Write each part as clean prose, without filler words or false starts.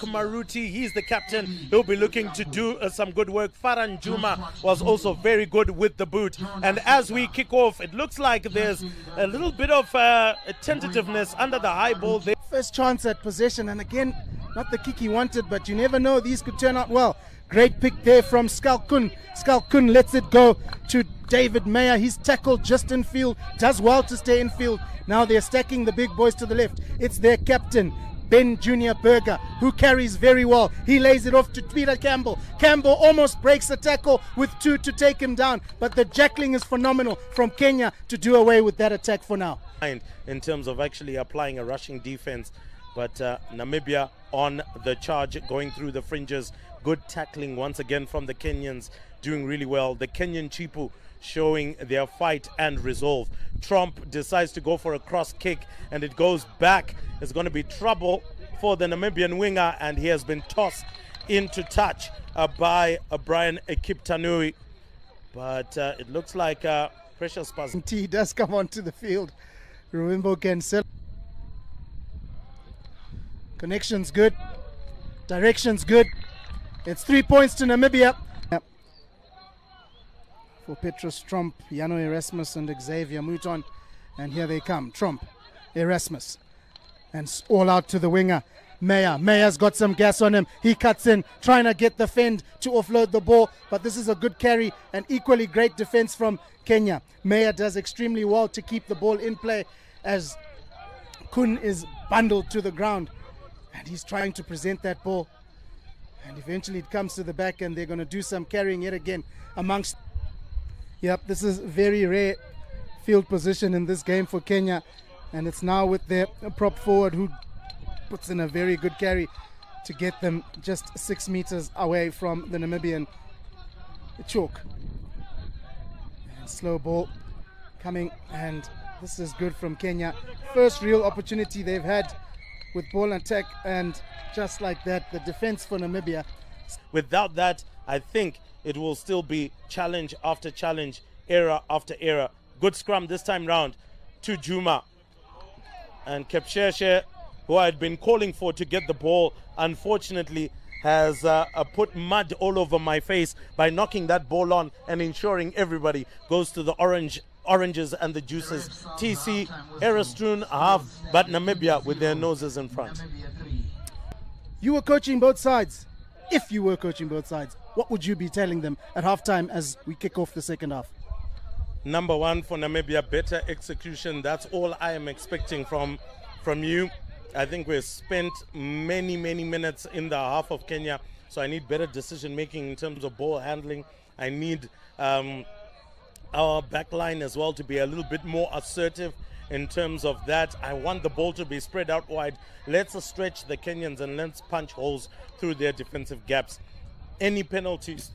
Maruti, he's the captain. He'll be looking to do some good work. Faran Juma was also very good with the boot. And as we kick off, it looks like there's a little bit of tentativeness under the high ball there. First chance at possession, and again, not the kick he wanted, but you never know, these could turn out well. Great pick there from Skalkun. Skalkun lets it go to David Meyer. He's tackled just in field, does well to stay in field. Now they're stacking the big boys to the left. It's their captain, Ben Junior Berger, who carries very well. He lays it off to Peter Campbell. Campbell almost breaks the tackle with 2 to take him down, but the jackling is phenomenal from Kenya to do away with that attack for now. In terms of actually applying a rushing defense, but Namibia on the charge, going through the fringes. Good tackling once again from the Kenyans, doing really well. The Kenyan Chipu showing their fight and resolve. Trump decides to go for a cross kick, and it goes back. It's going to be trouble for the Namibian winger, and he has been tossed into touch by Brian Ekiptanui. But it looks like Precious Pazani. He does come onto the field. Ruimbo Cancelo. Connection's good. Direction's good. It's 3 points to Namibia. For Petrus Tromp, Jano Erasmus and Xavier Mouton. And here they come. Tromp, Erasmus. And all out to the winger. Meyer. Meyer's got some gas on him. He cuts in, trying to get the fend to offload the ball. But this is a good carry and equally great defense from Kenya. Meyer does extremely well to keep the ball in play as Kun is bundled to the ground. And he's trying to present that ball. And eventually it comes to the back, and they're going to do some carrying yet again amongst. Yep, this is very rare field position in this game for Kenya. And it's now with their prop forward who puts in a very good carry to get them just 6 meters away from the Namibian chalk. And slow ball coming, and this is good from Kenya. First real opportunity they've had with ball attack, and just like that, the defense for Namibia. Without that, I think it will still be challenge after challenge, error after error. Good scrum this time round to Juma. And Kepsheshe, who I had been calling for to get the ball, unfortunately has put mud all over my face by knocking that ball on and ensuring everybody goes to the oranges and the juices. TC, Eristroon half, but Namibia with their noses in front. You were coaching both sides. If you were coaching both sides, what would you be telling them at halftime as we kick off the second half? Number one for Namibia, better execution. That's all I am expecting from you. I think we've spent many minutes in the half of Kenya, so I need better decision making in terms of ball handling. I need our back line as well to be a little bit more assertive in terms of that. I want the ball to be spread out wide. Let's stretch the Kenyans and let's punch holes through their defensive gaps. Any penalties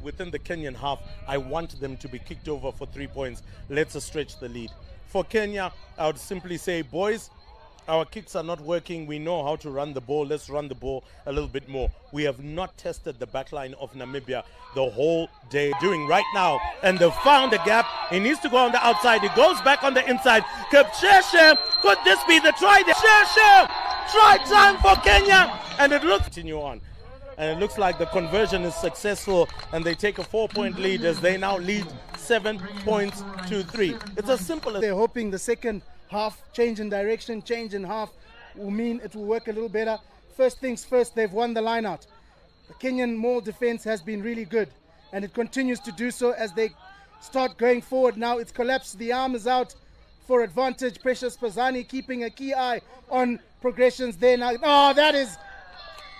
within the Kenyan half, I want them to be kicked over for 3 points. Let's stretch the lead. For Kenya, I would simply say, boys, our kicks are not working. We know how to run the ball. Let's run the ball a little bit more. We have not tested the back line of Namibia the whole day. Doing right now, and they found a gap. He needs to go on the outside. He goes back on the inside. Kepsheshe, could this be the try? Kepsheshe, try time for Kenya, and it looks continue on. And it looks like the conversion is successful, and they take a 4-point lead as they now lead 7 points to 3. It's as simple as they're hoping the second half change in direction, change in half will mean it will work a little better. First things first, they've won the line out. The Kenyan Maul defense has been really good, and it continues to do so as they start going forward. Now it's collapsed, the arm is out for advantage. Precious Pazani keeping a key eye on progressions there now. Oh, that is,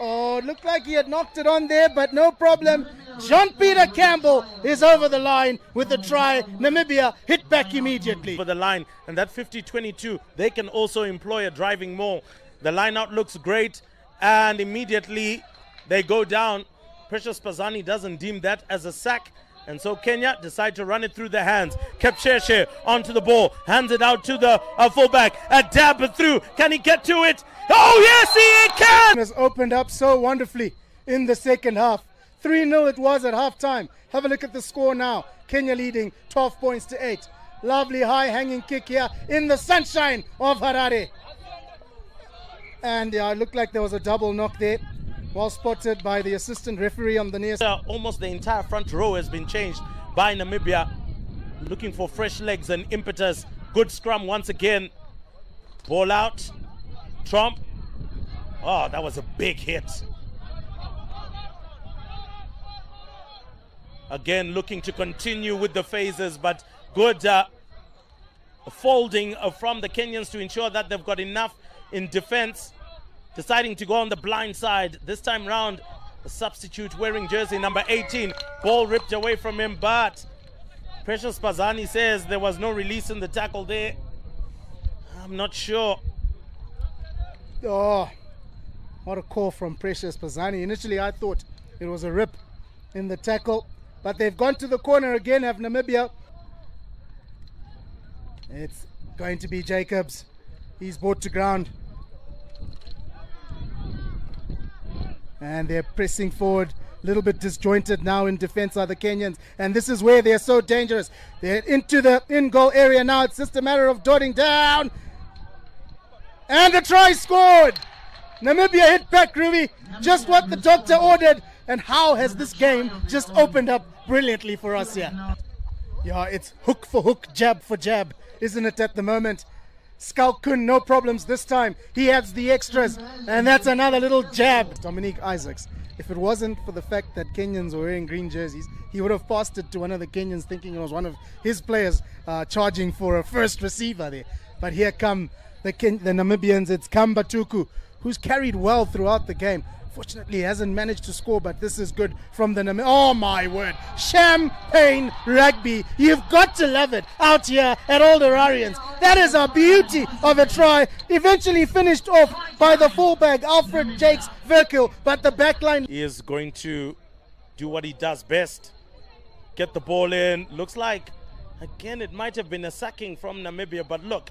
oh, it looked like he had knocked it on there, but no problem. John Peter Campbell is over the line with the try. Namibia hit back immediately. For the line, and that 50-22, they can also employ a driving maul. The line out looks great, and immediately they go down. Precious Pazani doesn't deem that as a sack, and so Kenya decide to run it through the hands. Kepsheshe onto the ball, hands it out to the fullback. A dab through. Can he get to it? Oh yes, he can! Has opened up so wonderfully in the second half. 3-0 it was at halftime. Have a look at the score now. Kenya leading 12 points to 8. Lovely high hanging kick here in the sunshine of Harare. And it looked like there was a double knock there. Well spotted by the assistant referee on the near side. Almost the entire front row has been changed by Namibia. Looking for fresh legs and impetus. Good scrum once again. Ball out. Trump. Oh, that was a big hit. Again, looking to continue with the phases, but good folding from the Kenyans to ensure that they've got enough in defense. Deciding to go on the blind side. This time round, a substitute wearing jersey number 18. Ball ripped away from him, but Precious Pazani says there was no release in the tackle there. I'm not sure. Oh, what a call from Precious Pazani. Initially, I thought it was a rip in the tackle, but they've gone to the corner again, have Namibia. It's going to be Jacobs. He's brought to ground. And they're pressing forward. A little bit disjointed now in defense are the Kenyans. And this is where they're so dangerous. They're into the in-goal area now. It's just a matter of dotting down. And the try scored. Namibia hit back, Ruby. Just what the doctor ordered. And how has this game just opened up brilliantly for us here? Yeah, it's hook for hook, jab for jab, isn't it, at the moment? Skalkun, no problems this time. He adds the extras, and that's another little jab. Dominique Isaacs, if it wasn't for the fact that Kenyans were wearing green jerseys, he would have passed it to one of the Kenyans thinking it was one of his players charging for a first receiver there. But here come the Namibians. It's Kamba Tuku, who's carried well throughout the game. Fortunately, he hasn't managed to score, but this is good from the Namibians. Oh, my word. Champagne rugby. You've got to love it out here at Old Orarians. That is a beauty of a try. Eventually finished off by the fullback, Alfred Jakes Verkel, but the backline. He is going to do what he does best. Get the ball in. Looks like, again, it might have been a sacking from Namibia, but look.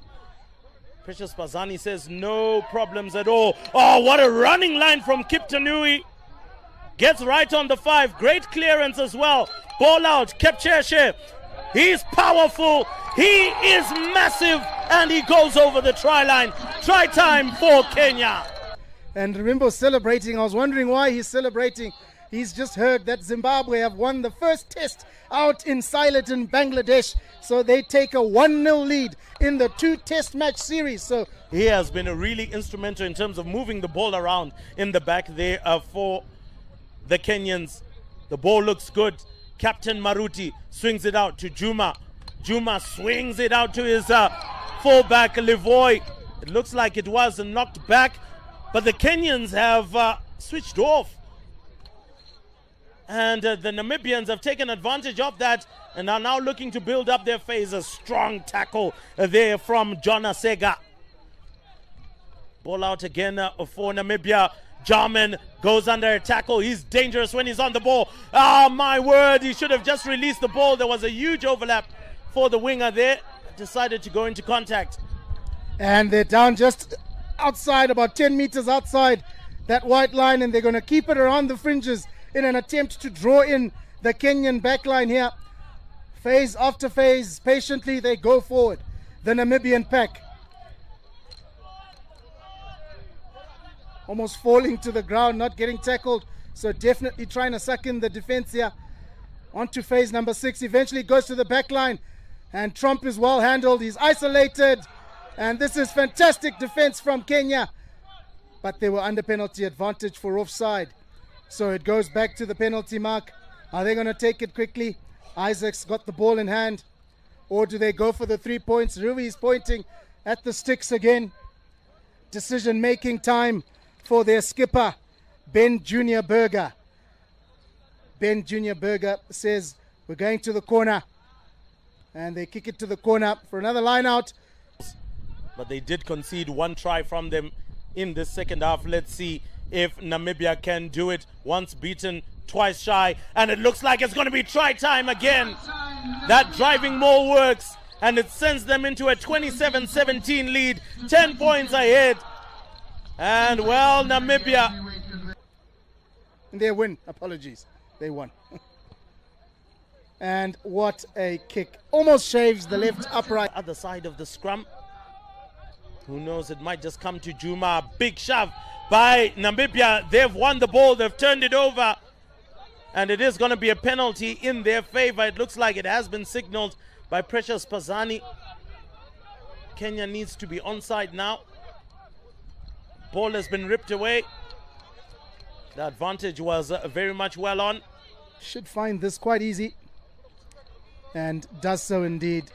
Precious Pazani says no problems at all. Oh, what a running line from Kiptanui. Gets right on the 5. Great clearance as well. Ball out. Kepcheshe. He's powerful. He is massive. And he goes over the try line. Try time for Kenya. And Rimbo celebrating. I was wondering why he's celebrating. He's just heard that Zimbabwe have won the first test out in Sylhet in Bangladesh. So they take a 1-0 lead in the 2-test match series. So he has been a really instrumental in terms of moving the ball around in the back there for the Kenyans. The ball looks good. Captain Maruti swings it out to Juma. Juma swings it out to his fullback, Livoy. It looks like it was knocked back, but the Kenyans have switched off. And the Namibians have taken advantage of that and are now looking to build up their phase. A strong tackle there from Jona Sega. Ball out again for Namibia. Jarman goes under a tackle. He's dangerous when he's on the ball. Oh, my word. He should have just released the ball. There was a huge overlap for the winger there. Decided to go into contact. And they're down just outside, about 10 meters outside that white line, and they're going to keep it around the fringes in an attempt to draw in the Kenyan backline here. Phase after phase, patiently they go forward. The Namibian pack. Almost falling to the ground, not getting tackled. So definitely trying to suck in the defense here. On to phase number 6. Eventually goes to the backline. And Trump is well handled. He's isolated. And this is fantastic defense from Kenya. But they were under penalty advantage for offside. So it goes back to the penalty mark. Are they going to take it quickly? Isaac's got the ball in hand. Or do they go for the 3 points? Rui's pointing at the sticks again. Decision-making time for their skipper, Ben Junior Berger. Ben Junior Berger says, we're going to the corner. And they kick it to the corner for another line out. But they did concede one try from them in the second half. Let's see if Namibia can do it. Once beaten, twice shy, and it looks like it's going to be try time again. That driving maul works, and it sends them into a 27-17 lead, 10 points ahead. And well, Namibia. And they win. Apologies. They won. And what a kick. Almost shaves the left upright. Other side of the scrum. Who knows, it might just come to Juma. Big shove by Namibia. They've won the ball, they've turned it over. And it is going to be a penalty in their favor. It looks like it has been signaled by Precious Pazani. Kenya needs to be onside now. Ball has been ripped away. The advantage was very much well on. Should find this quite easy. And does so indeed.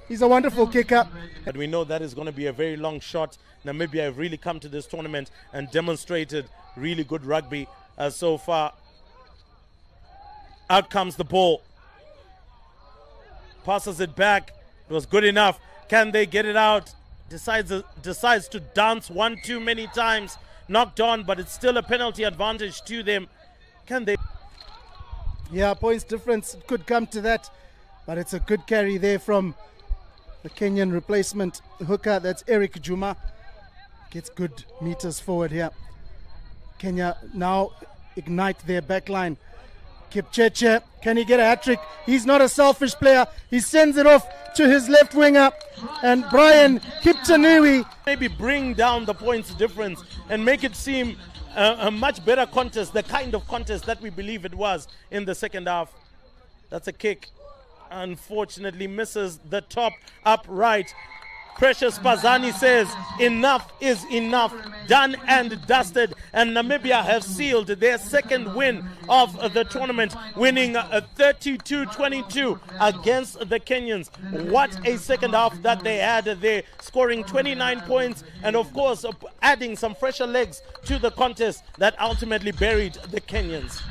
He's a wonderful kicker. But we know that is going to be a very long shot. Namibia have really come to this tournament and demonstrated really good rugby so far. Out comes the ball. Passes it back. It was good enough. Can they get it out? Decides to dance one too many times. Knocked on, but it's still a penalty advantage to them. Can they? Yeah, points difference. It could come to that. But it's a good carry there from the Kenyan replacement hooker. That's Eric Juma. Gets good meters forward here. Kenya now ignite their backline. Kipcheche, can he get a hat-trick? He's not a selfish player. He sends it off to his left winger. And Brian Kiptanui. Maybe bring down the points difference and make it seem a much better contest, the kind of contest that we believe it was in the second half. That's a kick. Unfortunately misses the top upright. Precious Pazani says enough is enough, done and dusted, and Namibia have sealed their second win of the tournament, winning 32-22 against the Kenyans. What a second half that they had there, scoring 29 points and of course adding some fresher legs to the contest that ultimately buried the Kenyans.